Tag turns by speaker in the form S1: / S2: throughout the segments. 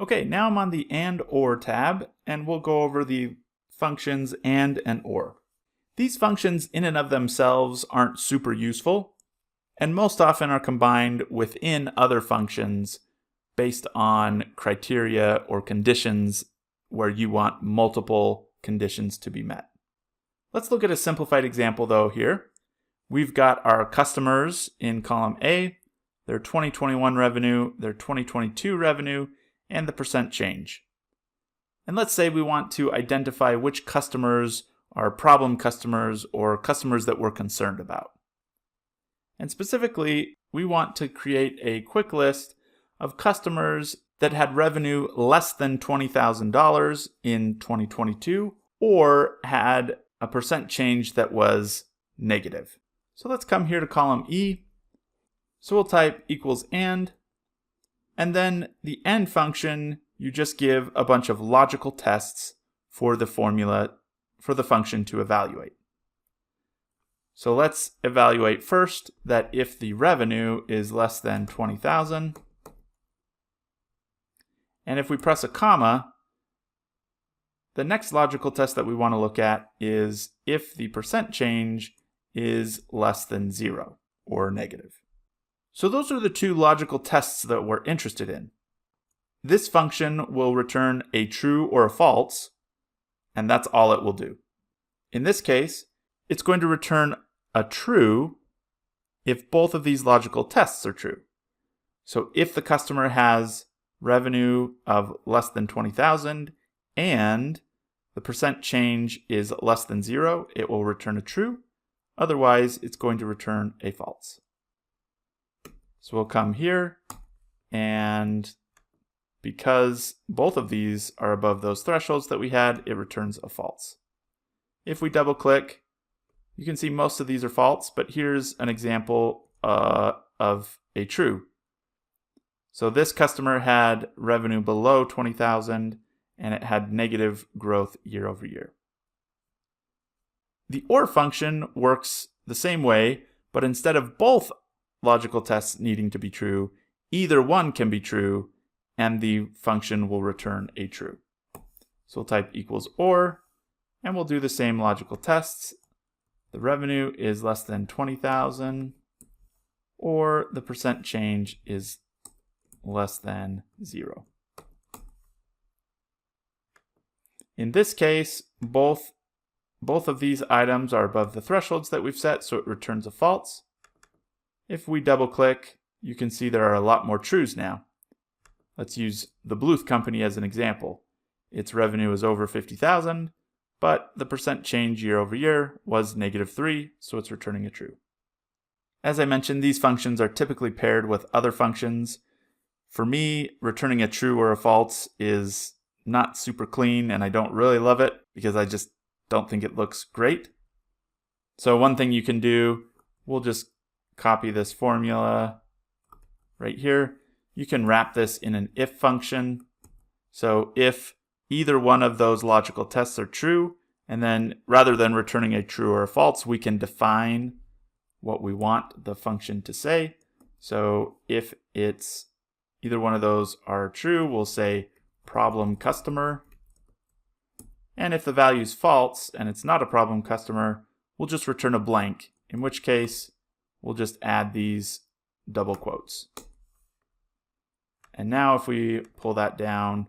S1: Okay, now I'm on the and or tab, and we'll go over the functions and or. These functions in and of themselves aren't super useful, and most often are combined within other functions based on criteria or conditions where you want multiple conditions to be met. Let's look at a simplified example though here. We've got our customers in column A, their 2021 revenue, their 2022 revenue, and the percent change. And let's say we want to identify which customers are problem customers or customers that we're concerned about. And specifically, we want to create a quick list of customers that had revenue less than $20,000 in 2022 or had a percent change that was negative. So let's come here to column E. So we'll type equals and then the and function, you just give a bunch of logical tests for the formula, for the function to evaluate. So let's evaluate first that if the revenue is less than 20,000, and if we press a comma, the next logical test that we want to look at is if the percent change is less than 0 or negative. So those are the two logical tests that we're interested in. This function will return a true or a false, and that's all it will do. In this case, it's going to return a true if both of these logical tests are true. So if the customer has revenue of less than 20,000 and the percent change is less than 0, it will return a true. Otherwise, it's going to return a false. So we'll come here, and because both of these are above those thresholds that we had, it returns a false. If we double click, you can see most of these are false, but here's an example of a true. So this customer had revenue below 20,000 and it had negative growth year over year. The OR function works the same way, but instead of both logical tests needing to be true, either one can be true and the function will return a true. So we'll type equals OR and we'll do the same logical tests. The revenue is less than 20,000 or the percent change is less than 0. In this case, both of these items are above the thresholds that we've set, so it returns a false. If we double click, you can see there are a lot more trues now. Let's use the Bluth company as an example. Its revenue is over 50,000, but the percent change year over year was -3, so it's returning a true. As I mentioned, these functions are typically paired with other functions. For me, returning a true or a false is not super clean, and I don't really love it because I just don't think it looks great. So one thing you can do, we'll just copy this formula right here. You can wrap this in an if function. So if either one of those logical tests are true, and then rather than returning a true or a false, we can define what we want the function to say. So if it's either one of those are true, we'll say problem customer. And if the value is false and it's not a problem customer, we'll just return a blank, in which case we'll just add these double quotes. And now if we pull that down,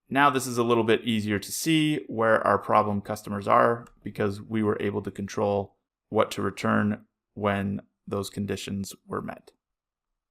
S1: now this is a little bit easier to see where our problem customers are because we were able to control what to return when those conditions were met.